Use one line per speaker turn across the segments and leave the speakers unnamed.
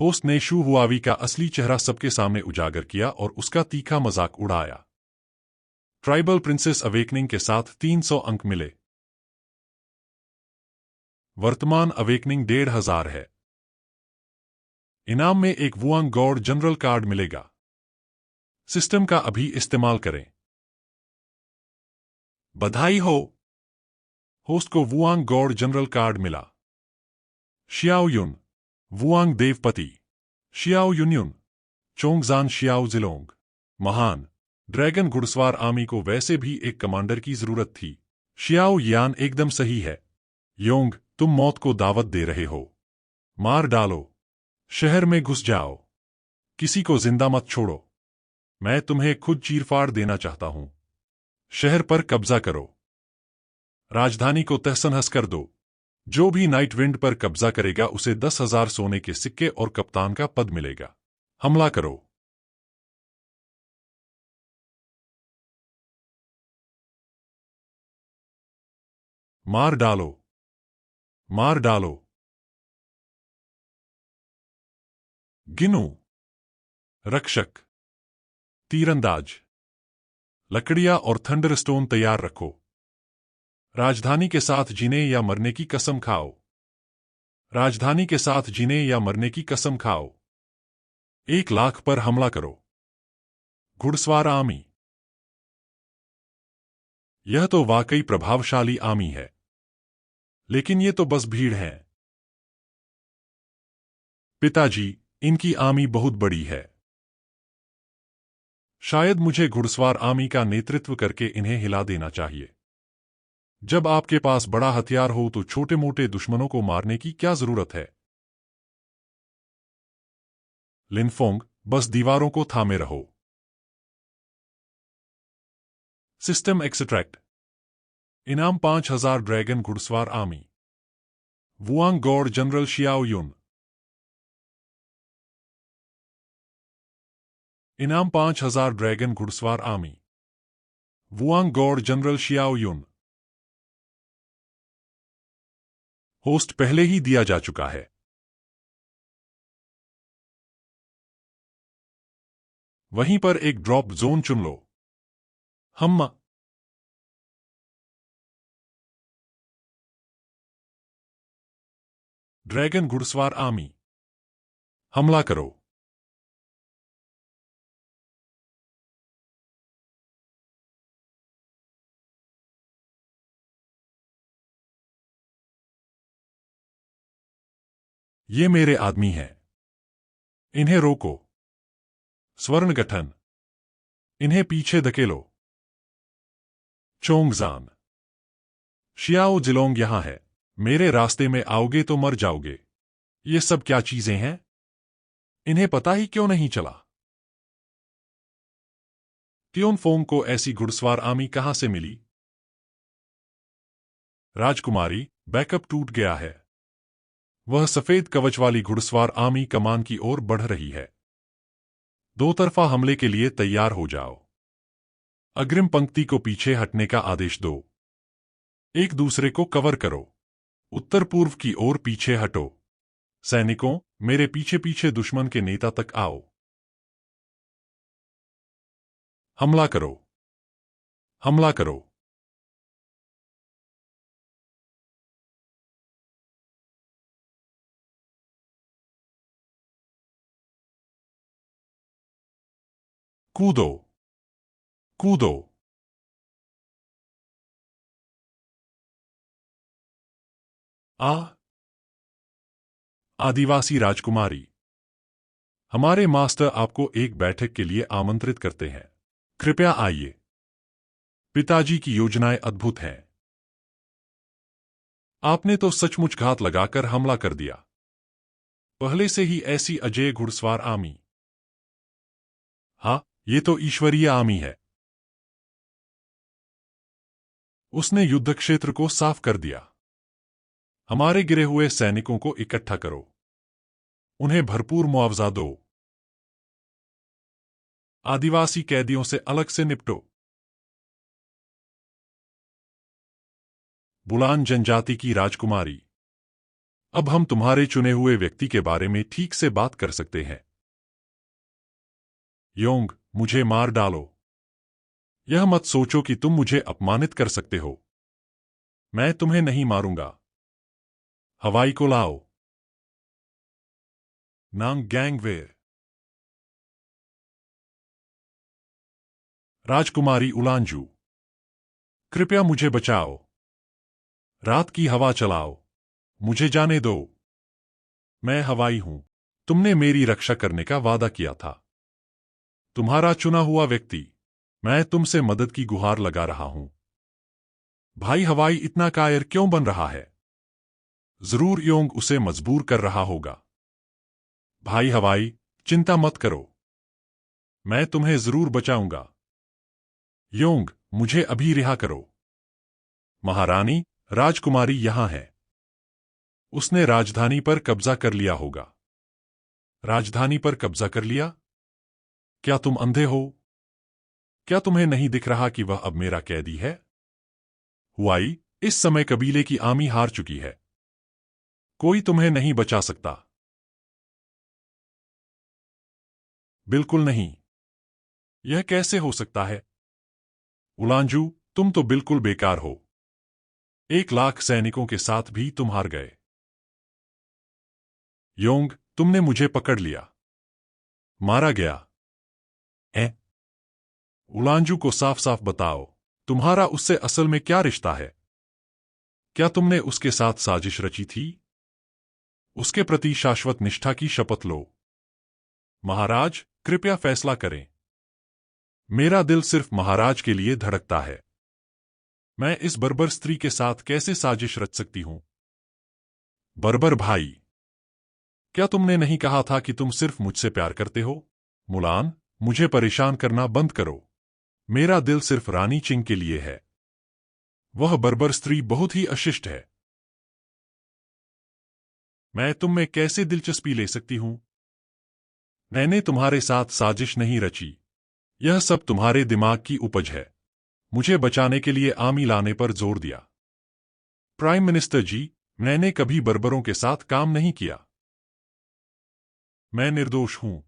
Host ने शू Huawei का असली चेहरा सबके सामने उजागर किया और उसका तीखा मजाक उड़ाया। ट्राइबल प्रिंसेस अवेकनिंग के साथ 300 अंक मिले। वर्तमान अवेकनिंग 1500 है। इनाम में एक वुआंग गॉड जनरल कार्ड मिलेगा। सिस्टम का अभी इस्तेमाल करें। बधाई हो! होस्ट को वुआंग गॉड जनरल कार्ड मिला। Xiao युन, वुआंग देवपति, Xiao युनयुन, चोंगजान Xiao जिलोंग। महान ड्रैगन घुड़सवार आर्मी को वैसे भी एक कमांडर की जरूरत थी। शियाओ यान एकदम सही है। योंग, तुम मौत को दावत दे रहे हो। मार डालो। शहर में घुस जाओ। किसी को जिंदा मत छोड़ो। मैं तुम्हें खुद चीरफाड़ देना चाहता हूं। शहर पर कब्जा करो। राजधानी को तहस-नहस कर दो। जो भी नाइट विंड पर कब्जा करेगा उसे 10,000 सोने के सिक्के और कप्तान का पद मिलेगा। हमला करो। मार डालो। मार डालो। गिनो। रक्षक, तीरंदाज, लकड़ियां और थंडरस्टोन तैयार रखो। राजधानी के साथ जीने या मरने की कसम खाओ। राजधानी के साथ जीने या मरने की कसम खाओ। 1,00,000 पर हमला करो। घुड़सवार आर्मी। यह तो वाकई प्रभावशाली आर्मी है। लेकिन ये तो बस भीड़ है। पिताजी, इनकी आर्मी बहुत बड़ी है। शायद मुझे घुड़सवार आर्मी का नेतृत्व करके इन्हें हिला देना चाहिए। जब आपके पास बड़ा हथियार हो तो छोटे मोटे दुश्मनों को मारने की क्या जरूरत है? लिनफोंग, बस दीवारों को थामे रहो। System extract. इनाम 5,000 ड्रैगन घुड़सवार army. Wuang god general Xiao Yun. इनाम 5,000 ड्रैगन घुड़सवार army. Wuang god general Xiao Yun. Host पहले ही दिया जा चुका है। वहीं पर एक ड्रॉप जोन चुन लो। हम ड्रैगन घुड़सवार आर्मी। हमला करो। ये मेरे आदमी हैं। इन्हें रोको। स्वर्ण गठन। इन्हें पीछे धकेलो। चोंगजान। शियाओ जिलोंग यहां है। मेरे रास्ते में आओगे तो मर जाओगे। ये सब क्या चीजें हैं? इन्हें पता ही क्यों नहीं चला? त्योनफोंग को ऐसी घुड़सवार आर्मी कहां से मिली? राजकुमारी, बैकअप टूट गया है। वह सफेद कवच वाली घुड़सवार आर्मी कमान की ओर बढ़ रही है। दो तरफा हमले के लिए तैयार हो जाओ। अग्रिम पंक्ति को पीछे हटने का आदेश दो। एक दूसरे को कवर करो। उत्तर पूर्व की ओर पीछे हटो। सैनिकों, मेरे पीछे पीछे दुश्मन के नेता तक आओ। हमला करो। हमला करो। कूदो। कूदो। आदिवासी राजकुमारी, हमारे मास्टर आपको एक बैठक के लिए आमंत्रित करते हैं। कृपया आइए। पिताजी की योजनाएं अद्भुत हैं। आपने तो सचमुच घात लगाकर हमला कर दिया। पहले से ही ऐसी अजेय घुड़सवार आर्मी। हाँ, ये तो ईश्वरीय आर्मी है। उसने युद्ध क्षेत्र को साफ कर दिया। हमारे गिरे हुए सैनिकों को इकट्ठा करो। उन्हें भरपूर मुआवजा दो। आदिवासी कैदियों से अलग से निपटो। बुलान जनजाति की राजकुमारी, अब हम तुम्हारे चुने हुए व्यक्ति के बारे में ठीक से बात कर सकते हैं। योंग, मुझे मार डालो। यह मत सोचो कि तुम मुझे अपमानित कर सकते हो। मैं तुम्हें नहीं मारूंगा। हवाई को लाओ। नांग गैंगवेर। राजकुमारी उलांजू, कृपया मुझे बचाओ। रात की हवा चलाओ। मुझे जाने दो। मैं हवाई हूं। तुमने मेरी रक्षा करने का वादा किया था। तुम्हारा चुना हुआ व्यक्ति। मैं तुमसे मदद की गुहार लगा रहा हूं। भाई हवाई इतना कायर क्यों बन रहा है? जरूर योंग उसे मजबूर कर रहा होगा। भाई हवाई, चिंता मत करो। मैं तुम्हें जरूर बचाऊंगा। योंग, मुझे अभी रिहा करो। महारानी, राजकुमारी यहां है। उसने राजधानी पर कब्जा कर लिया होगा। राजधानी पर कब्जा कर लिया? क्या तुम अंधे हो? क्या तुम्हें नहीं दिख रहा कि वह अब मेरा कैदी है? हुआई, इस समय कबीले की आर्मी हार चुकी है। कोई तुम्हें नहीं बचा सकता। बिल्कुल नहीं। यह कैसे हो सकता है? उलांजू, तुम तो बिल्कुल बेकार हो। 1 लाख सैनिकों के साथ भी तुम हार गए। योंग, तुमने मुझे पकड़ लिया। मारा गया। है? उलांजू को साफ साफ बताओ, तुम्हारा उससे असल में क्या रिश्ता है? क्या तुमने उसके साथ साजिश रची थी? उसके प्रति शाश्वत निष्ठा की शपथ लो। महाराज, कृपया फैसला करें। मेरा दिल सिर्फ महाराज के लिए धड़कता है। मैं इस बर्बर स्त्री के साथ कैसे साजिश रच सकती हूं? बर्बर भाई, क्या तुमने नहीं कहा था कि तुम सिर्फ मुझसे प्यार करते हो? मुलान, मुझे परेशान करना बंद करो। मेरा दिल सिर्फ रानी चिंग के लिए है। वह बर्बर स्त्री बहुत ही अशिष्ट है। मैं तुम में कैसे दिलचस्पी ले सकती हूं? मैंने तुम्हारे साथ साजिश नहीं रची। यह सब तुम्हारे दिमाग की उपज है। मुझे बचाने के लिए आर्मी लाने पर जोर दिया। प्राइम मिनिस्टर जी, मैंने कभी बर्बरों के साथ काम नहीं किया। मैं निर्दोष हूं।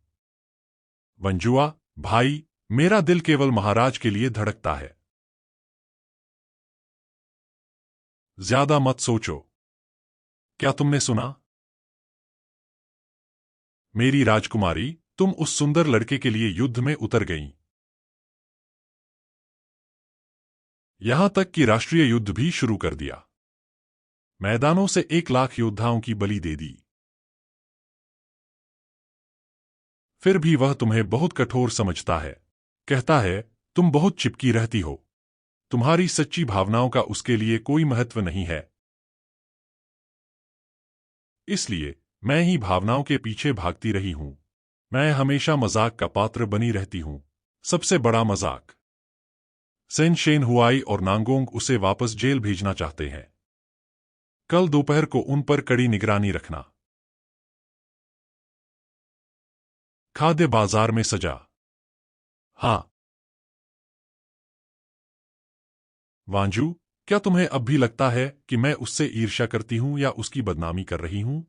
वंजुआ, भाई, मेरा दिल केवल महाराज के लिए धड़कता है। ज्यादा मत सोचो। क्या तुमने सुना? मेरी राजकुमारी, तुम उस सुंदर लड़के के लिए युद्ध में उतर गईं। यहां तक कि राष्ट्रीय युद्ध भी शुरू कर दिया। मैदानों से 1 लाख योद्धाओं की बलि दे दी। फिर भी वह तुम्हें बहुत कठोर समझता है। कहता है, तुम बहुत चिपकी रहती हो। तुम्हारी सच्ची भावनाओं का उसके लिए कोई महत्व नहीं है। इसलिए मैं ही भावनाओं के पीछे भागती रही हूं। मैं हमेशा मजाक का पात्र बनी रहती हूं। सबसे बड़ा मजाक। सेन शेन हुआई और नांगोंग उसे वापस जेल भेजना चाहते हैं। कल दोपहर को उन पर कड़ी निगरानी रखना। खाद्य बाजार में सजा। हाँ। वांजू, क्या तुम्हें अब भी लगता है कि मैं उससे ईर्ष्या करती हूं या उसकी बदनामी कर रही हूं?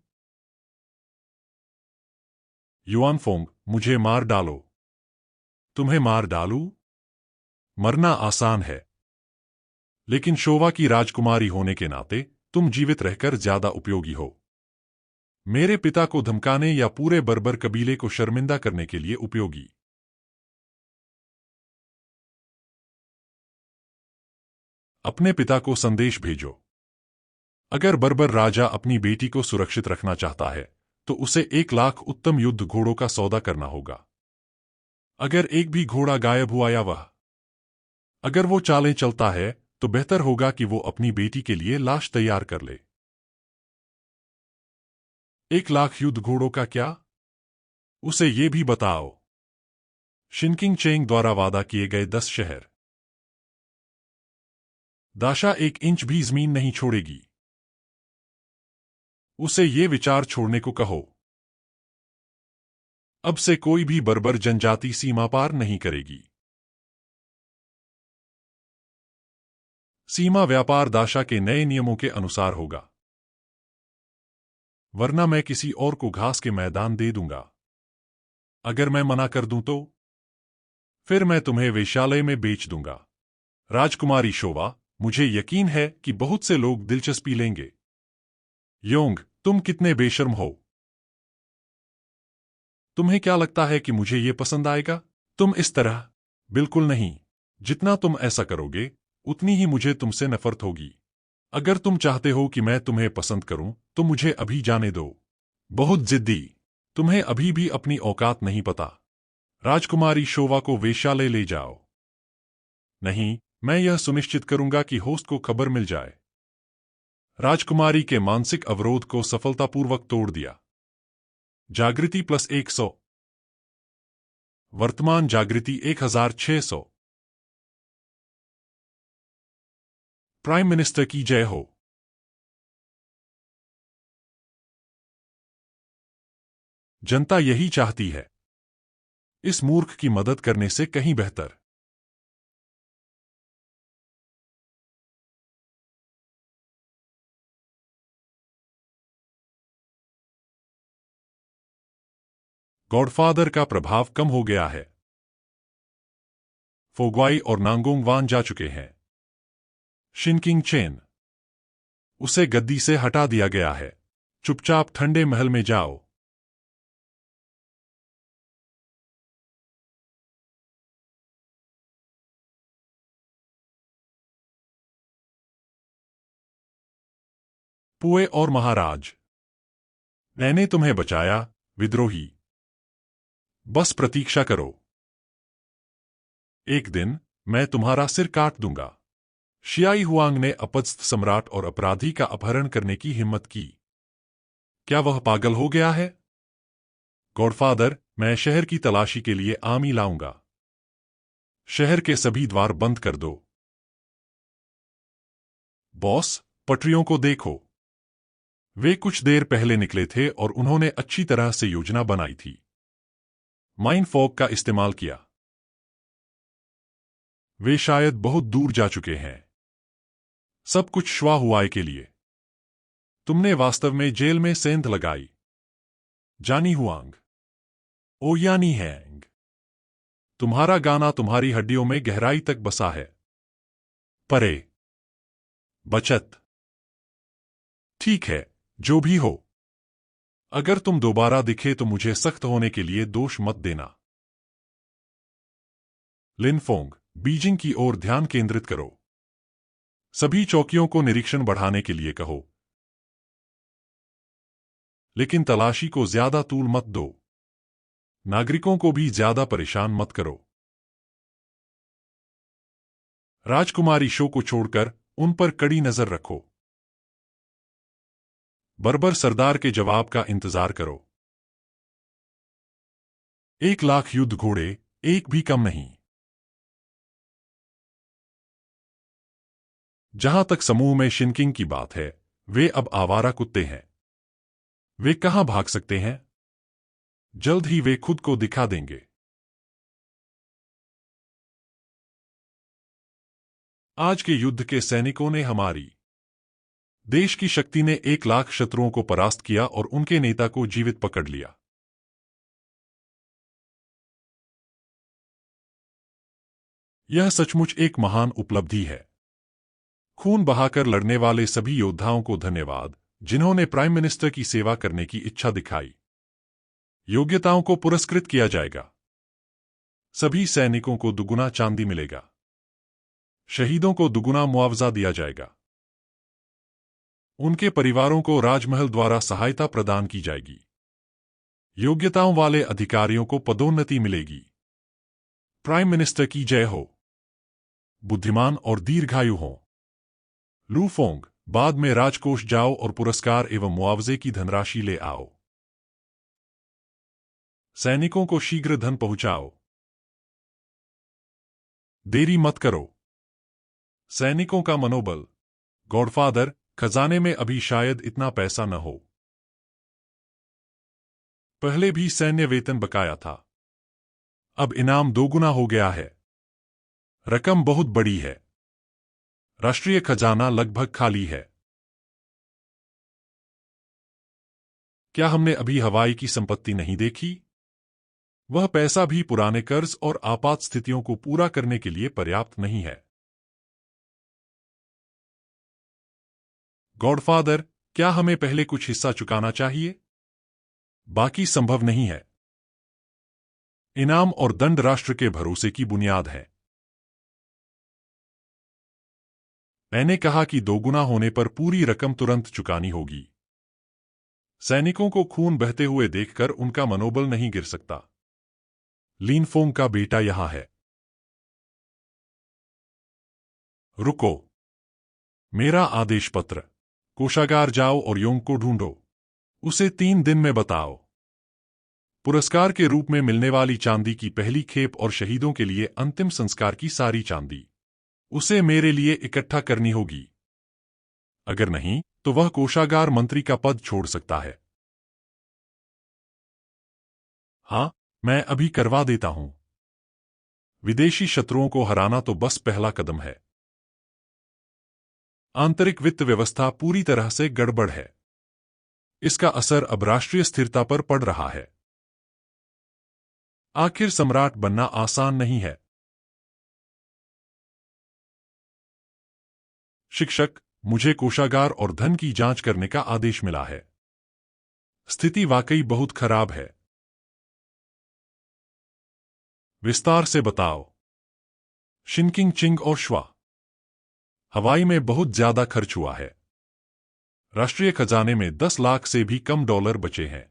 युआनफोंग, मुझे मार डालो। तुम्हें मार डालूं? मरना आसान है। लेकिन शोवा की राजकुमारी होने के नाते तुम जीवित रहकर ज्यादा उपयोगी हो। मेरे पिता को धमकाने या पूरे बर्बर कबीले को शर्मिंदा करने के लिए उपयोगी। अपने पिता को संदेश भेजो। अगर बर्बर राजा अपनी बेटी को सुरक्षित रखना चाहता है, तो उसे 1 लाख उत्तम युद्ध घोड़ों का सौदा करना होगा। अगर एक भी घोड़ा गायब हुआ या वह अगर वो चालें चलता है, तो बेहतर होगा कि वो अपनी बेटी के लिए लाश तैयार कर ले। 1 लाख युद्ध घोड़ों का क्या? उसे ये भी बताओ। शिनकिंग चेंग द्वारा वादा किए गए 10 शहर। दाशा 1 इंच भी जमीन नहीं छोड़ेगी। उसे ये विचार छोड़ने को कहो। अब से कोई भी बर्बर जनजाति सीमा पार नहीं करेगी। सीमा व्यापार दाशा के नए नियमों के अनुसार होगा। वरना मैं किसी और को घास के मैदान दे दूंगा। अगर मैं मना कर दूं तो फिर मैं तुम्हें वेश्यालय में बेच दूंगा। राजकुमारी शोवा, मुझे यकीन है कि बहुत से लोग दिलचस्पी लेंगे। योंग, तुम कितने बेशर्म हो। तुम्हें क्या लगता है कि मुझे ये पसंद आएगा? तुम इस तरह? बिल्कुल नहीं। जितना तुम ऐसा करोगे उतनी ही मुझे तुमसे नफरत होगी। अगर तुम चाहते हो कि मैं तुम्हें पसंद करूं तो मुझे अभी जाने दो। बहुत जिद्दी। तुम्हें अभी भी अपनी औकात नहीं पता। राजकुमारी शोवा को वेश्यालय ले जाओ। नहीं, मैं यह सुनिश्चित करूंगा कि होस्ट को खबर मिल जाए। राजकुमारी के मानसिक अवरोध को सफलतापूर्वक तोड़ दिया। जागृति +100। वर्तमान जागृति 1600। प्राइम मिनिस्टर की जय हो। जनता यही चाहती है। इस मूर्ख की मदद करने से कहीं बेहतर। गॉडफादर का प्रभाव कम हो गया है। फोग्वाई और नांगोंग वान जा चुके हैं। शिनकिंग चेन, उसे गद्दी से हटा दिया गया है। चुपचाप ठंडे महल में जाओ। पुए और महाराज, मैंने तुम्हें बचाया, विद्रोही। बस प्रतीक्षा करो। एक दिन मैं तुम्हारा सिर काट दूंगा। शियाई हुआंग ने अपदस्थ सम्राट और अपराधी का अपहरण करने की हिम्मत की। क्या वह पागल हो गया है? गॉडफादर, मैं शहर की तलाशी के लिए आर्मी लाऊंगा। शहर के सभी द्वार बंद कर दो। बॉस, पटरियों को देखो। वे कुछ देर पहले निकले थे और उन्होंने अच्छी तरह से योजना बनाई थी। माइंड फॉग का इस्तेमाल किया। वे शायद बहुत दूर जा चुके हैं। सब कुछ श्वा हुआई के लिए। तुमने वास्तव में जेल में सेंध लगाई। जानी हुआंग। ओयानी हैंग। तुम्हारा गाना तुम्हारी हड्डियों में गहराई तक बसा है। परे। बचत। ठीक है, जो भी हो। अगर तुम दोबारा दिखे तो मुझे सख्त होने के लिए दोष मत देना। लिनफोंग, बीजिंग की ओर ध्यान केंद्रित करो। सभी चौकियों को निरीक्षण बढ़ाने के लिए कहो। लेकिन तलाशी को ज्यादा तूल मत दो। नागरिकों को भी ज्यादा परेशान मत करो। राजकुमारी शो को छोड़कर उन पर कड़ी नजर रखो। बर्बर सरदार के जवाब का इंतजार करो। 1,00,000 युद्ध घोड़े, एक भी कम नहीं। जहां तक समूह में शिनकिंग की बात है, वे अब आवारा कुत्ते हैं। वे कहां भाग सकते हैं? जल्द ही वे खुद को दिखा देंगे। आज के युद्ध के सैनिकों ने हमारी देश की शक्ति ने 1,00,000 शत्रुओं को परास्त किया और उनके नेता को जीवित पकड़ लिया। यह सचमुच एक महान उपलब्धि है। खून बहाकर लड़ने वाले सभी योद्धाओं को धन्यवाद, जिन्होंने प्राइम मिनिस्टर की सेवा करने की इच्छा दिखाई। योग्यताओं को पुरस्कृत किया जाएगा। सभी सैनिकों को दुगुना चांदी मिलेगा। शहीदों को दुगुना मुआवजा दिया जाएगा। उनके परिवारों को राजमहल द्वारा सहायता प्रदान की जाएगी। योग्यताओं वाले अधिकारियों को पदोन्नति मिलेगी। प्राइम मिनिस्टर की जय हो। बुद्धिमान और दीर्घायु हो। लूफोंग, बाद में राजकोष जाओ और पुरस्कार एवं मुआवजे की धनराशि ले आओ। सैनिकों को शीघ्र धन पहुंचाओ। देरी मत करो। सैनिकों का मनोबल। गॉडफादर, खजाने में अभी शायद इतना पैसा न हो। पहले भी सैन्य वेतन बकाया था। अब इनाम दोगुना हो गया है। रकम बहुत बड़ी है। राष्ट्रीय खजाना लगभग खाली है। क्या हमने अभी हवाई की संपत्ति नहीं देखी? वह पैसा भी पुराने कर्ज और आपात स्थितियों को पूरा करने के लिए पर्याप्त नहीं है। गॉडफादर, क्या हमें पहले कुछ हिस्सा चुकाना चाहिए? बाकी संभव नहीं है। इनाम और दंड राष्ट्र के भरोसे की बुनियाद है। मैंने कहा कि दोगुना होने पर पूरी रकम तुरंत चुकानी होगी। सैनिकों को खून बहते हुए देखकर उनका मनोबल नहीं गिर सकता। लिनफोंग का बेटा यहां है। रुको। मेरा आदेश पत्र। कोषागार जाओ और योंग को ढूंढो। उसे 3 दिन में बताओ। पुरस्कार के रूप में मिलने वाली चांदी की पहली खेप और शहीदों के लिए अंतिम संस्कार की सारी चांदी उसे मेरे लिए इकट्ठा करनी होगी। अगर नहीं तो वह कोषागार मंत्री का पद छोड़ सकता है। हाँ, मैं अभी करवा देता हूं। विदेशी शत्रुओं को हराना तो बस पहला कदम है। आंतरिक वित्त व्यवस्था पूरी तरह से गड़बड़ है। इसका असर अब राष्ट्रीय स्थिरता पर पड़ रहा है। आखिर सम्राट बनना आसान नहीं है। शिक्षक, मुझे कोषागार और धन की जांच करने का आदेश मिला है। स्थिति वाकई बहुत खराब है। विस्तार से बताओ। शिनकिंग चिंग और श्वा। हवाई में बहुत ज्यादा खर्च हुआ है। राष्ट्रीय खजाने में 10 लाख से भी कम डॉलर बचे हैं।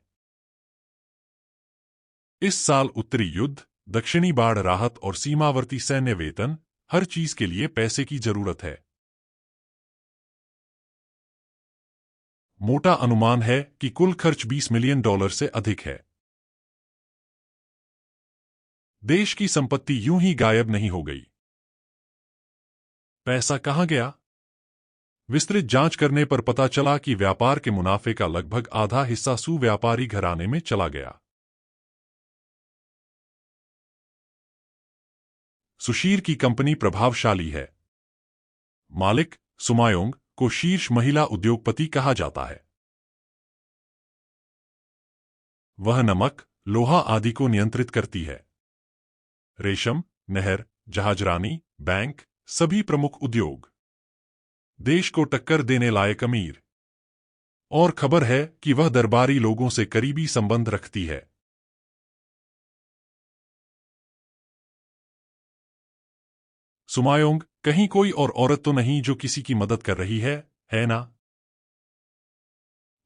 इस साल उत्तरी युद्ध, दक्षिणी बाढ़ राहत और सीमावर्ती सैन्य वेतन, हर चीज के लिए पैसे की जरूरत है। मोटा अनुमान है कि कुल खर्च $20 मिलियन से अधिक है। देश की संपत्ति यूं ही गायब नहीं हो गई। पैसा कहां गया? विस्तृत जांच करने पर पता चला कि व्यापार के मुनाफे का लगभग आधा हिस्सा सुव्यापारी घराने में चला गया। सुशीर की कंपनी प्रभावशाली है। मालिक सुमायोंग को शीर्ष महिला उद्योगपति कहा जाता है। वह नमक, लोहा आदि को नियंत्रित करती है। रेशम, नहर, जहाजरानी, बैंक, सभी प्रमुख उद्योग। देश को टक्कर देने लायक अमीर। और खबर है कि वह दरबारी लोगों से करीबी संबंध रखती है। सुमायोंग, कहीं कोई और औरत तो नहीं जो किसी की मदद कर रही है ना?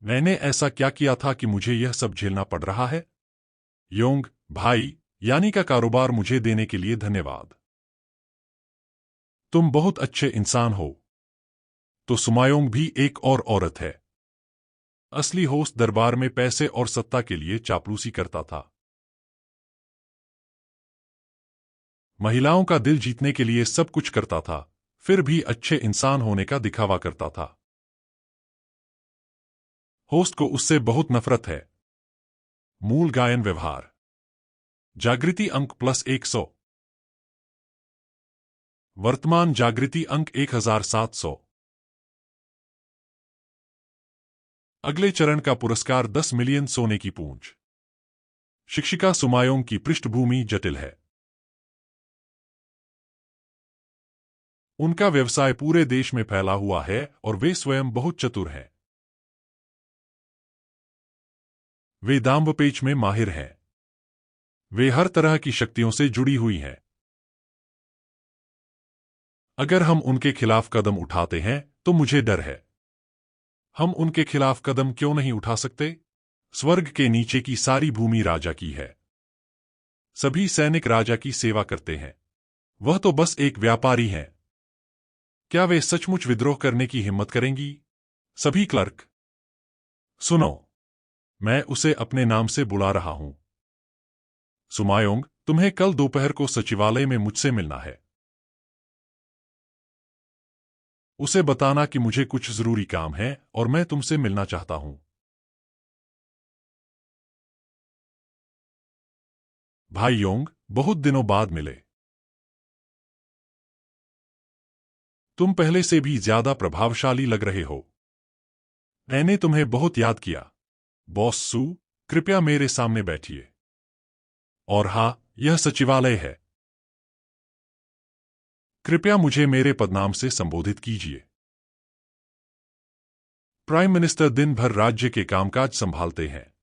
मैंने ऐसा क्या किया था कि मुझे यह सब झेलना पड़ रहा है? योंग, भाई, यानी का कारोबार मुझे देने के लिए धन्यवाद। तुम बहुत अच्छे इंसान हो। तो सुमायोंग भी एक और औरत है। असली होस्ट दरबार में पैसे और सत्ता के लिए चापलूसी करता था। महिलाओं का दिल जीतने के लिए सब कुछ करता था, फिर भी अच्छे इंसान होने का दिखावा करता था। होस्ट को उससे बहुत नफरत है। मूल गायन व्यवहार। जागृति अंक +100। वर्तमान जागृति अंक 1700। अगले चरण का पुरस्कार 10 मिलियन सोने की पूंछ। शिक्षिका सुमायोंग की पृष्ठभूमि जटिल है। उनका व्यवसाय पूरे देश में फैला हुआ है और वे स्वयं बहुत चतुर हैं। वे दांवपेच में माहिर हैं। वे हर तरह की शक्तियों से जुड़ी हुई हैं। अगर हम उनके खिलाफ कदम उठाते हैं तो मुझे डर है। हम उनके खिलाफ कदम क्यों नहीं उठा सकते? स्वर्ग के नीचे की सारी भूमि राजा की है। सभी सैनिक राजा की सेवा करते हैं। वह तो बस एक व्यापारी हैं। क्या वे सचमुच विद्रोह करने की हिम्मत करेंगी? सभी क्लर्क, सुनो। मैं उसे अपने नाम से बुला रहा हूं। सुमायोंग, तुम्हें कल दोपहर को सचिवालय में मुझसे मिलना है। उसे बताना कि मुझे कुछ जरूरी काम है और मैं तुमसे मिलना चाहता हूं। भाई योंग, बहुत दिनों बाद मिले। तुम पहले से भी ज्यादा प्रभावशाली लग रहे हो। मैंने तुम्हें बहुत याद किया। बॉस सू, कृपया मेरे सामने बैठिए। और हाँ, यह सचिवालय है। कृपया मुझे मेरे पदनाम से संबोधित कीजिए। प्राइम मिनिस्टर दिन भर राज्य के कामकाज संभालते हैं।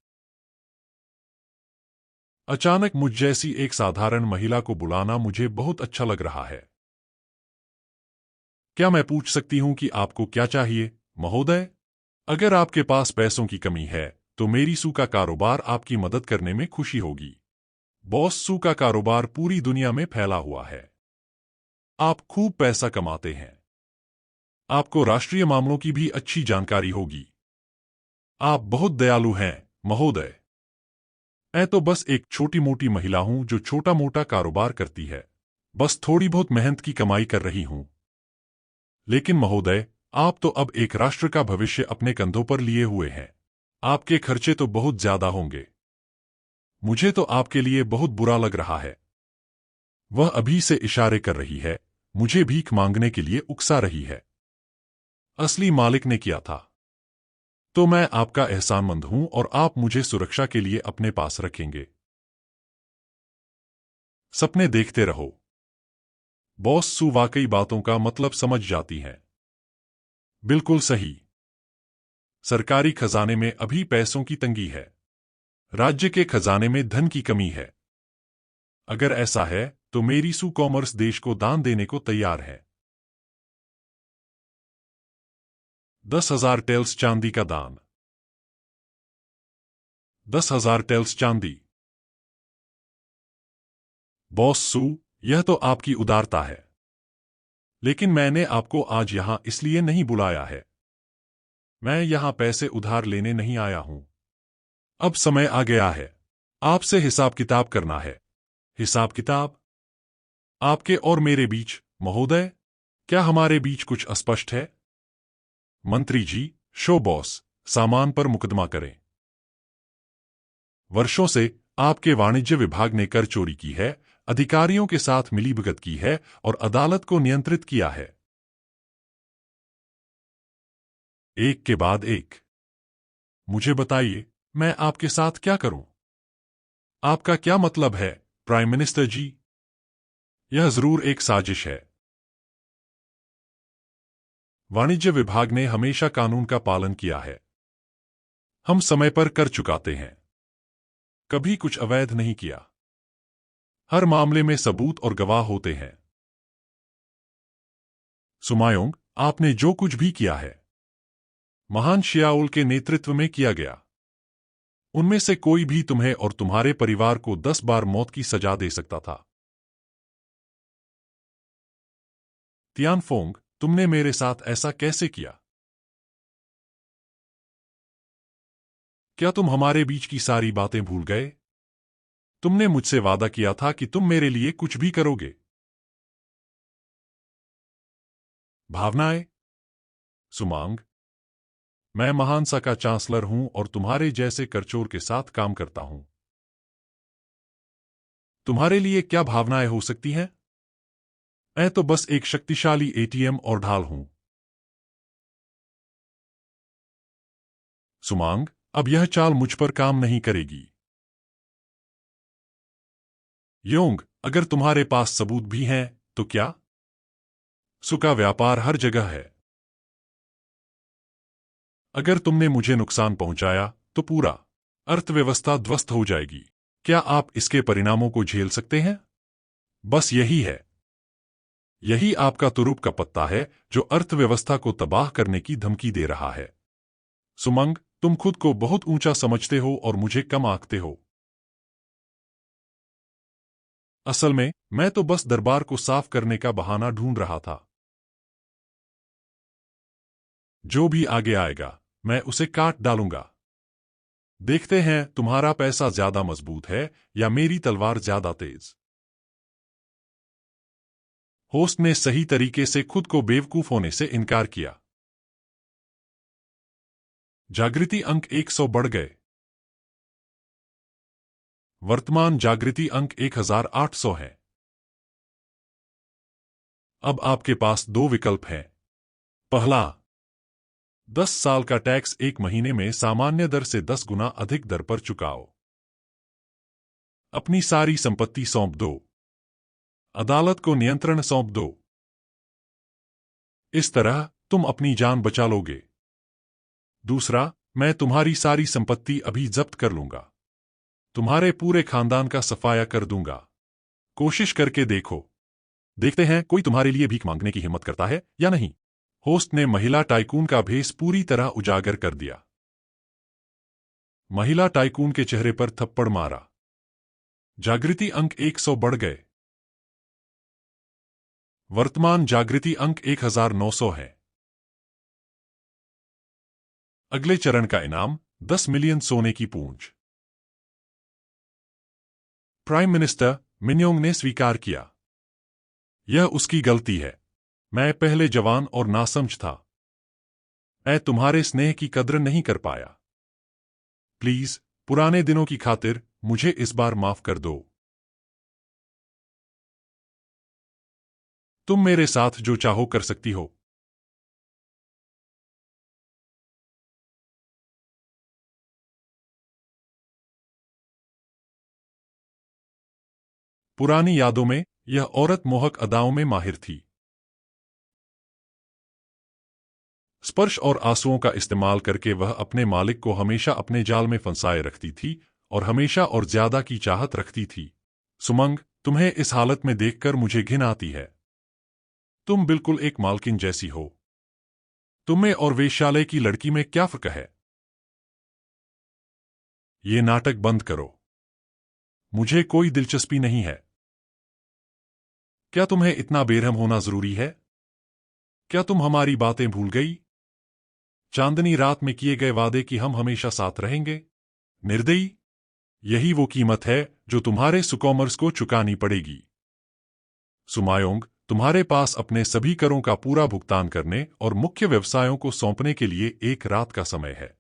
अचानक मुझ जैसी एक साधारण महिला को बुलाना मुझे बहुत अच्छा लग रहा है। क्या मैं पूछ सकती हूं कि आपको क्या चाहिए, महोदय? अगर आपके पास पैसों की कमी है, तो मेरी सू का कारोबार आपकी मदद करने में खुशी होगी। बॉस सू का कारोबार पूरी दुनिया में फैला हुआ है। आप खूब पैसा कमाते हैं। आपको राष्ट्रीय मामलों की भी अच्छी जानकारी होगी। आप बहुत दयालु हैं, महोदय। मैं तो बस एक छोटी मोटी महिला हूं जो छोटा मोटा कारोबार करती है। बस थोड़ी बहुत मेहनत की कमाई कर रही हूं। लेकिन महोदय, आप तो अब एक राष्ट्र का भविष्य अपने कंधों पर लिए हुए हैं। आपके खर्चे तो बहुत ज्यादा होंगे। मुझे तो आपके लिए बहुत बुरा लग रहा है। वह अभी से इशारे कर रही है, मुझे भीख मांगने के लिए उकसा रही है। असली मालिक ने किया था। तो मैं आपका एहसानमंद हूं और आप मुझे सुरक्षा के लिए अपने पास रखेंगे। सपने देखते रहो। बॉस सू वाकई बातों का मतलब समझ जाती हैं। बिल्कुल सही। सरकारी खजाने में अभी पैसों की तंगी है। राज्य के खजाने में धन की कमी है। अगर ऐसा है, तो मेरी सू कॉमर्स देश को दान देने को तैयार है। 10,000 टेल्स चांदी का दान। 10,000 टेल्स चांदी। बॉस सू, यह तो आपकी उदारता है। लेकिन मैंने आपको आज यहां इसलिए नहीं बुलाया है। मैं यहां पैसे उधार लेने नहीं आया हूं। अब समय आ गया है। आपसे हिसाब किताब करना है। हिसाब किताब? आपके और मेरे बीच, महोदय? क्या हमारे बीच कुछ अस्पष्ट है? मंत्री जी, शो बॉस, सामान पर मुकदमा करें। वर्षों से आपके वाणिज्य विभाग ने कर चोरी की है, अधिकारियों के साथ मिलीभगत की है और अदालत को नियंत्रित किया है। एक के बाद एक। मुझे बताइए, मैं आपके साथ क्या करूं? आपका क्या मतलब है, प्राइम मिनिस्टर जी? यह जरूर एक साजिश है। वाणिज्य विभाग ने हमेशा कानून का पालन किया है। हम समय पर कर चुकाते हैं। कभी कुछ अवैध नहीं किया। हर मामले में सबूत और गवाह होते हैं। सुमायोंग, आपने जो कुछ भी किया है, महान शियाओल के नेतृत्व में किया गया। उनमें से कोई भी तुम्हें और तुम्हारे परिवार को 10 बार मौत की सजा दे सकता था। तियानफोंग, तुमने मेरे साथ ऐसा कैसे किया? क्या तुम हमारे बीच की सारी बातें भूल गए? तुमने मुझसे वादा किया था कि तुम मेरे लिए कुछ भी करोगे। भावनाएं? सुमांग, मैं महानसा का चांसलर हूं और तुम्हारे जैसे करचोर के साथ काम करता हूं। तुम्हारे लिए क्या भावनाएं हो सकती हैं? मैं तो बस एक शक्तिशाली एटीएम और ढाल हूं। सुमांग, अब यह चाल मुझ पर काम नहीं करेगी। योंग, अगर तुम्हारे पास सबूत भी हैं, तो क्या? सु का व्यापार हर जगह है। अगर तुमने मुझे नुकसान पहुंचाया, तो पूरा अर्थव्यवस्था ध्वस्त हो जाएगी। क्या आप इसके परिणामों को झेल सकते हैं? बस यही है। यही आपका तुरुप का पत्ता है, जो अर्थव्यवस्था को तबाह करने की धमकी दे रहा है। सुमंग, तुम खुद को बहुत ऊंचा समझते हो और मुझे कम आंकते हो। असल में, मैं तो बस दरबार को साफ करने का बहाना ढूंढ रहा था। जो भी आगे आएगा, मैं उसे काट डालूंगा। देखते हैं तुम्हारा पैसा ज्यादा मजबूत है या मेरी तलवार ज्यादा तेज। होस्ट ने सही तरीके से खुद को बेवकूफ होने से इनकार किया। जागृति अंक 100 बढ़ गए। वर्तमान जागृति अंक 1800 है। अब आपके पास दो विकल्प हैं। पहला, 10 साल का टैक्स 1 महीने में सामान्य दर से 10 गुना अधिक दर पर चुकाओ। अपनी सारी संपत्ति सौंप दो। अदालत को नियंत्रण सौंप दो। इस तरह तुम अपनी जान बचा लोगे। दूसरा, मैं तुम्हारी सारी संपत्ति अभी जब्त कर लूंगा। तुम्हारे पूरे खानदान का सफाया कर दूंगा। कोशिश करके देखो। देखते हैं कोई तुम्हारे लिए भीख मांगने की हिम्मत करता है या नहीं। होस्ट ने महिला टाइकून का भेष पूरी तरह उजागर कर दिया। महिला टाइकून के चेहरे पर थप्पड़ मारा। जागृति अंक 100 बढ़ गए। वर्तमान जागृति अंक 1900 है। अगले चरण का इनाम 10 मिलियन सोने की पूंछ। प्राइम मिनिस्टर मिन्योंग ने स्वीकार किया, यह उसकी गलती है। मैं पहले जवान और नासमझ था। मैं तुम्हारे स्नेह की कद्र नहीं कर पाया। प्लीज पुराने दिनों की खातिर मुझे इस बार माफ कर दो। तुम मेरे साथ जो चाहो कर सकती हो। पुरानी यादों में यह औरत मोहक अदाओं में माहिर थी। स्पर्श और आंसुओं का इस्तेमाल करके वह अपने मालिक को हमेशा अपने जाल में फंसाए रखती थी और हमेशा और ज्यादा की चाहत रखती थी। सुमंग, तुम्हें इस हालत में देखकर मुझे घिन आती है। तुम बिल्कुल एक मालकिन जैसी हो। तुम्हें और वेश्यालय की लड़की में क्या फर्क है? ये नाटक बंद करो। मुझे कोई दिलचस्पी नहीं है। क्या तुम्हें इतना बेरहम होना जरूरी है? क्या तुम हमारी बातें भूल गई? चांदनी रात में किए गए वादे कि हम हमेशा साथ रहेंगे? निर्दयी, यही वो कीमत है जो तुम्हारे सुकॉमर्स को चुकानी पड़ेगी। सुमायोंग, तुम्हारे पास अपने सभी करों का पूरा भुगतान करने और मुख्य व्यवसायों को सौंपने के लिए एक रात का समय है।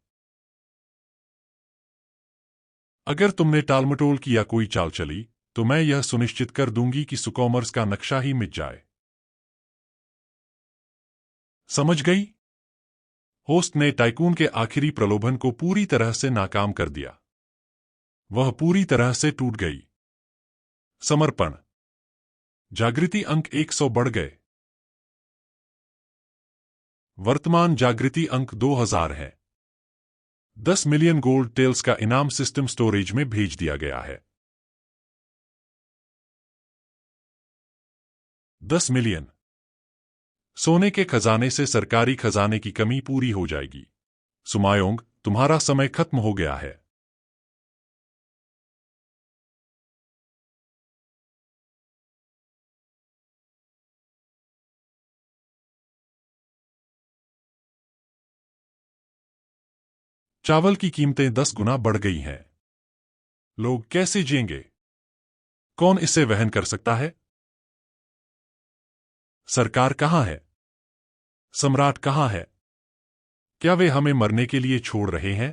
अगर तुमने टालमटोल की या कोई चाल चली तो मैं यह सुनिश्चित कर दूंगी कि सुकॉमर्स का नक्शा ही मिट जाए। समझ गई? होस्ट ने टाइकून के आखिरी प्रलोभन को पूरी तरह से नाकाम कर दिया। वह पूरी तरह से टूट गई। समर्पण। जागृति अंक 100 बढ़ गए। वर्तमान जागृति अंक 2000 है। 10 मिलियन गोल्ड टेल्स का इनाम सिस्टम स्टोरेज में भेज दिया गया है। 10 मिलियन सोने के खजाने से सरकारी खजाने की कमी पूरी हो जाएगी। सुमायोंग, तुम्हारा समय खत्म हो गया है। चावल की कीमतें 10 गुना बढ़ गई हैं। लोग कैसे जिएंगे? कौन इसे वहन कर सकता है? सरकार कहां है? सम्राट कहां है? क्या वे हमें मरने के लिए छोड़ रहे हैं?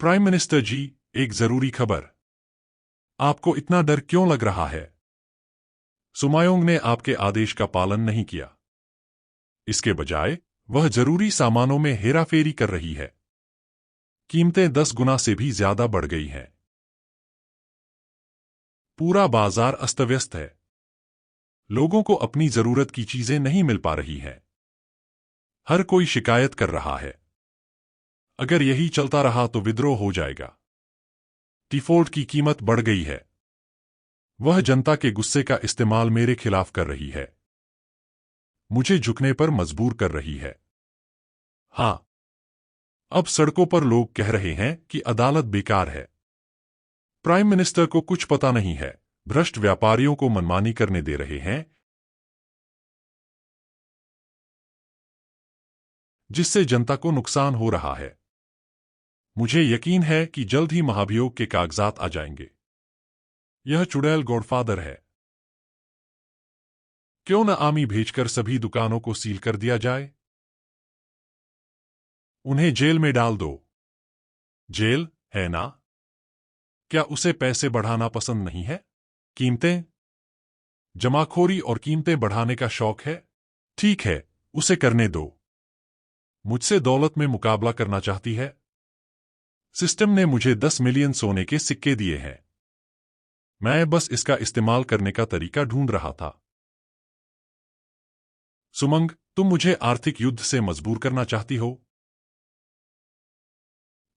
प्राइम मिनिस्टर जी, एक जरूरी खबर। आपको इतना डर क्यों लग रहा है? सुमायोंग ने आपके आदेश का पालन नहीं किया। इसके बजाय वह जरूरी सामानों में हेराफेरी कर रही है। कीमतें 10 गुना से भी ज्यादा बढ़ गई हैं। पूरा बाजार अस्तव्यस्त है। लोगों को अपनी जरूरत की चीजें नहीं मिल पा रही हैं। हर कोई शिकायत कर रहा है। अगर यही चलता रहा तो विद्रोह हो जाएगा। डिफॉल्ट की कीमत बढ़ गई है। वह जनता के गुस्से का इस्तेमाल मेरे खिलाफ कर रही है। मुझे झुकने पर मजबूर कर रही है। हाँ, अब सड़कों पर लोग कह रहे हैं कि अदालत बेकार है। प्राइम मिनिस्टर को कुछ पता नहीं है। भ्रष्ट व्यापारियों को मनमानी करने दे रहे हैं, जिससे जनता को नुकसान हो रहा है। मुझे यकीन है कि जल्द ही महाभियोग के कागजात आ जाएंगे। यह चुड़ैल गॉडफादर है। क्यों न आर्मी भेजकर सभी दुकानों को सील कर दिया जाए? उन्हें जेल में डाल दो। जेल है ना? क्या उसे पैसे बढ़ाना पसंद नहीं है? कीमतें, जमाखोरी और कीमतें बढ़ाने का शौक है? ठीक है, उसे करने दो। मुझसे दौलत में मुकाबला करना चाहती है? सिस्टम ने मुझे 10 मिलियन सोने के सिक्के दिए हैं। मैं बस इसका इस्तेमाल करने का तरीका ढूंढ रहा था। सुमंग, तुम मुझे आर्थिक युद्ध से मजबूर करना चाहती हो?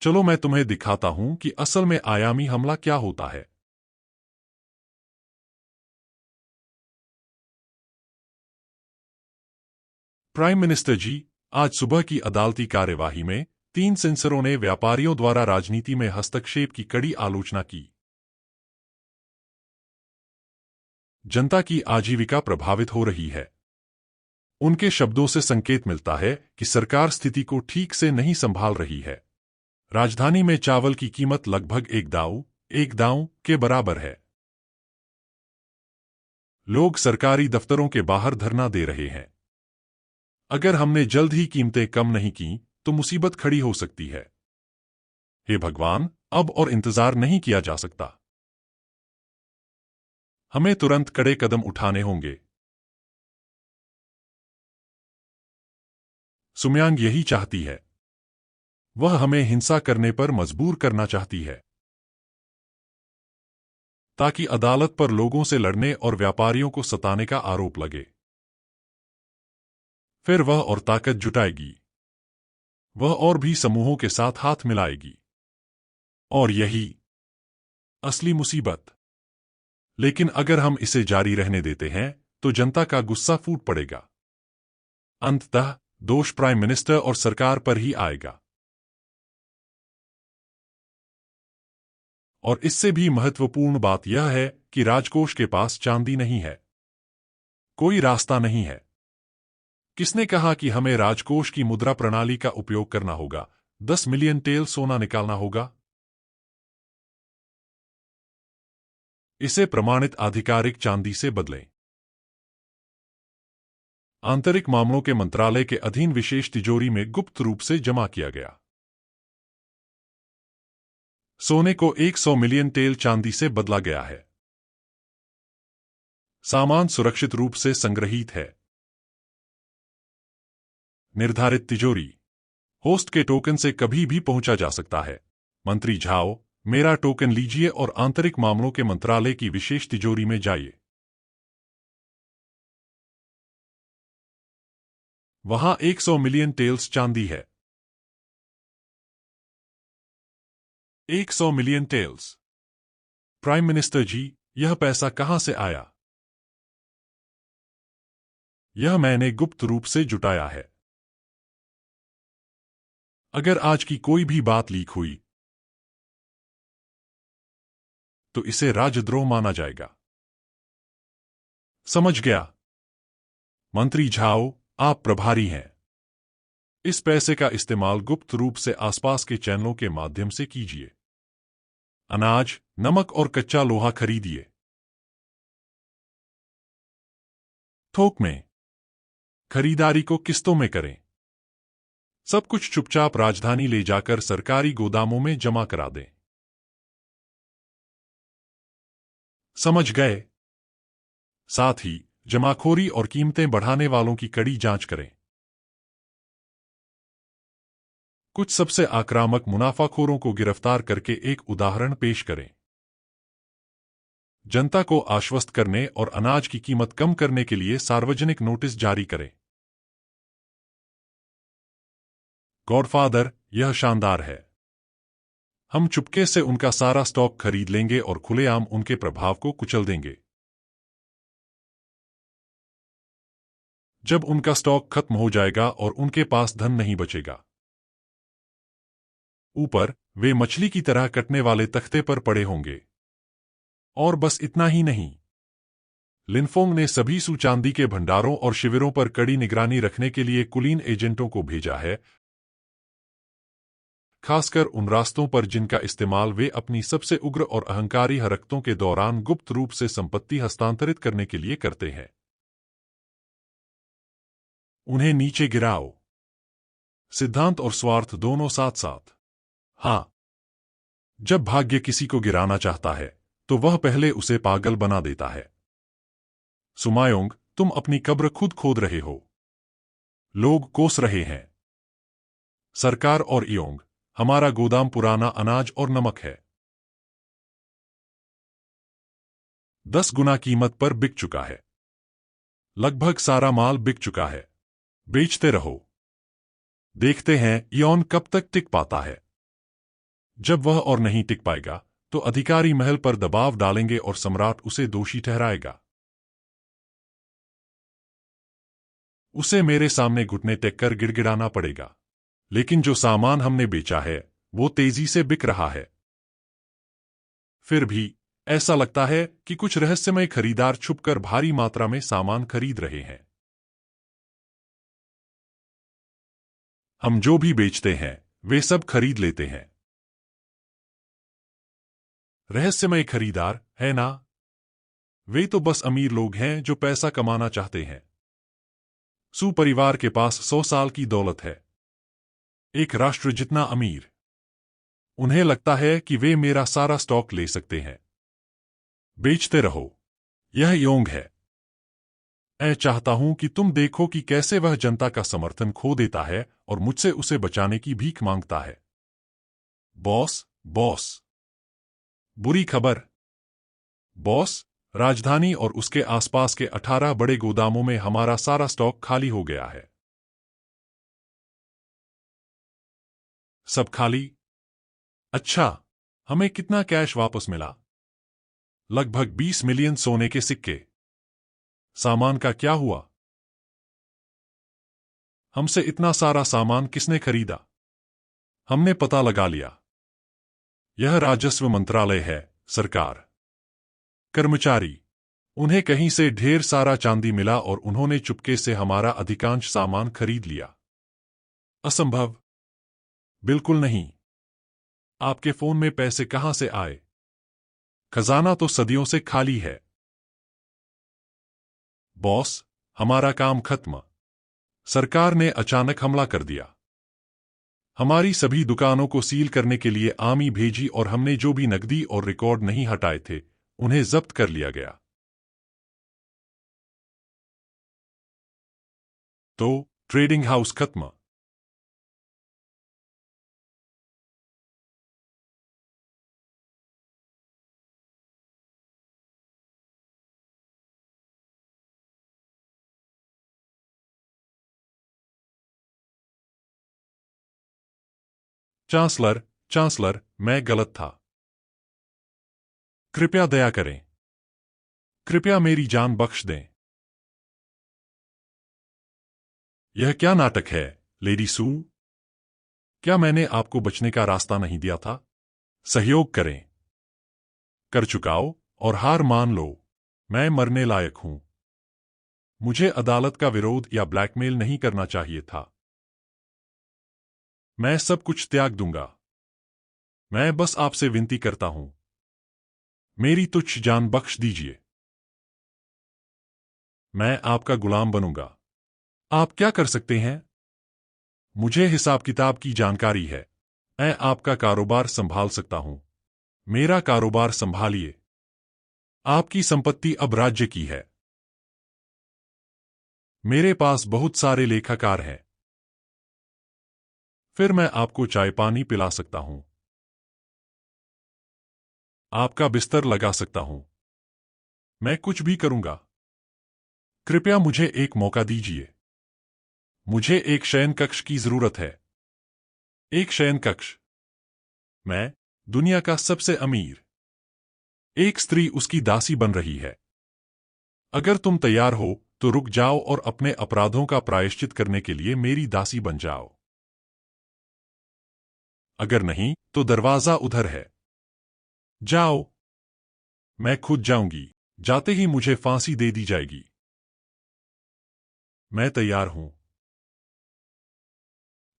चलो मैं तुम्हें दिखाता हूं कि असल में आयामी हमला क्या होता है। प्राइम मिनिस्टर जी, आज सुबह की अदालती कार्यवाही में 3 सेंसरों ने व्यापारियों द्वारा राजनीति में हस्तक्षेप की कड़ी आलोचना की। जनता की आजीविका प्रभावित हो रही है। उनके शब्दों से संकेत मिलता है कि सरकार स्थिति को ठीक से नहीं संभाल रही है। राजधानी में चावल की कीमत लगभग एक दांव के बराबर है। लोग सरकारी दफ्तरों के बाहर धरना दे रहे हैं। अगर हमने जल्द ही कीमतें कम नहीं की तो मुसीबत खड़ी हो सकती है। हे भगवान, अब और इंतजार नहीं किया जा सकता। हमें तुरंत कड़े कदम उठाने होंगे। सुमयांग यही चाहती है। वह हमें हिंसा करने पर मजबूर करना चाहती है, ताकि अदालत पर लोगों से लड़ने और व्यापारियों को सताने का आरोप लगे। फिर वह और ताकत जुटाएगी। वह और भी समूहों के साथ हाथ मिलाएगी। और यही असली मुसीबत। लेकिन अगर हम इसे जारी रहने देते हैं तो जनता का गुस्सा फूट पड़ेगा। अंततः दोष प्राइम मिनिस्टर और सरकार पर ही आएगा। और इससे भी महत्वपूर्ण बात यह है कि राजकोष के पास चांदी नहीं है। कोई रास्ता नहीं है। किसने कहा कि हमें राजकोष की मुद्रा प्रणाली का उपयोग करना होगा? 10 मिलियन टेल सोना निकालना होगा। इसे प्रमाणित आधिकारिक चांदी से बदलें। आंतरिक मामलों के मंत्रालय के अधीन विशेष तिजोरी में गुप्त रूप से जमा किया गया। सोने को 100 मिलियन टेल चांदी से बदला गया है। सामान सुरक्षित रूप से संग्रहीत है। निर्धारित तिजोरी होस्ट के टोकन से कभी भी पहुंचा जा सकता है। मंत्री झाओ, मेरा टोकन लीजिए और आंतरिक मामलों के मंत्रालय की विशेष तिजोरी में जाइए। वहां 100 मिलियन टेल्स चांदी है। 100 मिलियन टेल्स। प्राइम मिनिस्टर जी, यह पैसा कहां से आया? यह मैंने गुप्त रूप से जुटाया है। अगर आज की कोई भी बात लीक हुई तो इसे राजद्रोह माना जाएगा। समझ गया। मंत्री झाओ, आप प्रभारी हैं। इस पैसे का इस्तेमाल गुप्त रूप से आसपास के चैनलों के माध्यम से कीजिए। अनाज, नमक और कच्चा लोहा खरीदिए। थोक में खरीदारी को किस्तों में करें। सब कुछ चुपचाप राजधानी ले जाकर सरकारी गोदामों में जमा करा दें। समझ गए? साथ ही जमाखोरी और कीमतें बढ़ाने वालों की कड़ी जांच करें। कुछ सबसे आक्रामक मुनाफाखोरों को गिरफ्तार करके एक उदाहरण पेश करें। जनता को आश्वस्त करने और अनाज की कीमत कम करने के लिए सार्वजनिक नोटिस जारी करें। गॉडफादर, यह शानदार है। हम चुपके से उनका सारा स्टॉक खरीद लेंगे और खुलेआम उनके प्रभाव को कुचल देंगे। जब उनका स्टॉक खत्म हो जाएगा और उनके पास धन नहीं बचेगा, ऊपर वे मछली की तरह कटने वाले तख्ते पर पड़े होंगे। और बस इतना ही नहीं, लिनफोंग ने सभी चांदी के भंडारों और शिविरों पर कड़ी निगरानी रखने के लिए कुलीन एजेंटों को भेजा है, खासकर उन रास्तों पर जिनका इस्तेमाल वे अपनी सबसे उग्र और अहंकारी हरकतों के दौरान गुप्त रूप से संपत्ति हस्तांतरित करने के लिए करते हैं। उन्हें नीचे गिराओ। सिद्धांत और स्वार्थ दोनों साथ साथ। हाँ, जब भाग्य किसी को गिराना चाहता है तो वह पहले उसे पागल बना देता है। सुमायोंग, तुम अपनी कब्र खुद खोद रहे हो। लोग कोस रहे हैं। सरकार और इयोंग, हमारा गोदाम पुराना अनाज और नमक है। 10 गुना कीमत पर बिक चुका है। लगभग सारा माल बिक चुका है। बेचते रहो। देखते हैं इयोन कब तक टिक पाता है। जब वह और नहीं टिक पाएगा तो अधिकारी महल पर दबाव डालेंगे और सम्राट उसे दोषी ठहराएगा। उसे मेरे सामने घुटने टेक कर गिड़गिड़ाना पड़ेगा। लेकिन जो सामान हमने बेचा है वो तेजी से बिक रहा है। फिर भी ऐसा लगता है कि कुछ रहस्यमय खरीदार छुपकर भारी मात्रा में सामान खरीद रहे हैं। हम जो भी बेचते हैं वे सब खरीद लेते हैं। रहस्यमय खरीदार, है ना? वे तो बस अमीर लोग हैं जो पैसा कमाना चाहते हैं। सू परिवार के पास 100 साल की दौलत है। एक राष्ट्र जितना अमीर। उन्हें लगता है कि वे मेरा सारा स्टॉक ले सकते हैं। बेचते रहो। यह योंग है। मैं चाहता हूं कि तुम देखो कि कैसे वह जनता का समर्थन खो देता है और मुझसे उसे बचाने की भीख मांगता है। Boss, boss. बुरी खबर। बॉस, राजधानी और उसके आसपास के 18 बड़े गोदामों में हमारा सारा स्टॉक खाली हो गया है। सब खाली? अच्छा, हमें कितना कैश वापस मिला? लगभग 20 मिलियन सोने के सिक्के। सामान का क्या हुआ? हमसे इतना सारा सामान किसने खरीदा? हमने पता लगा लिया। यह राजस्व मंत्रालय है, सरकार। कर्मचारी। उन्हें कहीं से ढेर सारा चांदी मिला और उन्होंने चुपके से हमारा अधिकांश सामान खरीद लिया। असंभव। बिल्कुल नहीं। आपके फोन में पैसे कहां से आए? खजाना तो सदियों से खाली है। बॉस, हमारा काम खत्म। सरकार ने अचानक हमला कर दिया। हमारी सभी दुकानों को सील करने के लिए आर्मी भेजी और हमने जो भी नकदी और रिकॉर्ड नहीं हटाए थे उन्हें जब्त कर लिया गया। तो ट्रेडिंग हाउस खत्म। चांसलर, चांसलर, मैं गलत था। कृपया दया करें। कृपया मेरी जान बख्श दें। यह क्या नाटक है, लेडी सू? क्या मैंने आपको बचने का रास्ता नहीं दिया था? सहयोग करें। कर चुकाओ और हार मान लो। मैं मरने लायक हूं। मुझे अदालत का विरोध या ब्लैकमेल नहीं करना चाहिए था। मैं सब कुछ त्याग दूंगा। मैं बस आपसे विनती करता हूं। मेरी तुच्छ जान बख्श दीजिए। मैं आपका गुलाम बनूंगा। आप क्या कर सकते हैं? मुझे हिसाब किताब की जानकारी है। मैं आपका कारोबार संभाल सकता हूं। मेरा कारोबार संभालिए। आपकी संपत्ति अब राज्य की है। मेरे पास बहुत सारे लेखाकार हैं। फिर मैं आपको चाय पानी पिला सकता हूं। आपका बिस्तर लगा सकता हूं। मैं कुछ भी करूंगा। कृपया मुझे एक मौका दीजिए। मुझे एक शयन कक्ष की जरूरत है। एक शयन कक्ष। मैं दुनिया का सबसे अमीर। एक स्त्री उसकी दासी बन रही है। अगर तुम तैयार हो तो रुक जाओ और अपने अपराधों का प्रायश्चित करने के लिए मेरी दासी बन जाओ। अगर नहीं तो दरवाजा उधर है। जाओ। मैं खुद जाऊंगी। जाते ही मुझे फांसी दे दी जाएगी। मैं तैयार हूं।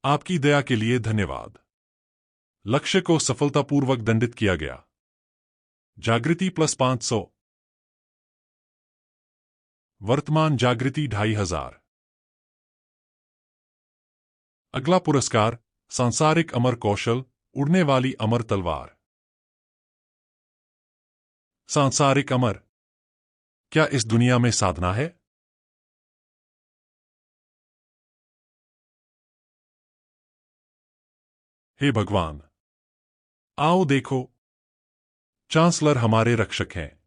आपकी दया के लिए धन्यवाद। लक्ष्य को सफलतापूर्वक दंडित किया गया। जागृति प्लस 500। वर्तमान जागृति 2500। अगला पुरस्कार सांसारिक अमर कौशल, उड़ने वाली अमर तलवार। सांसारिक अमर। क्या इस दुनिया में साधना है? हे भगवान! आओ देखो, चांसलर हमारे रक्षक हैं।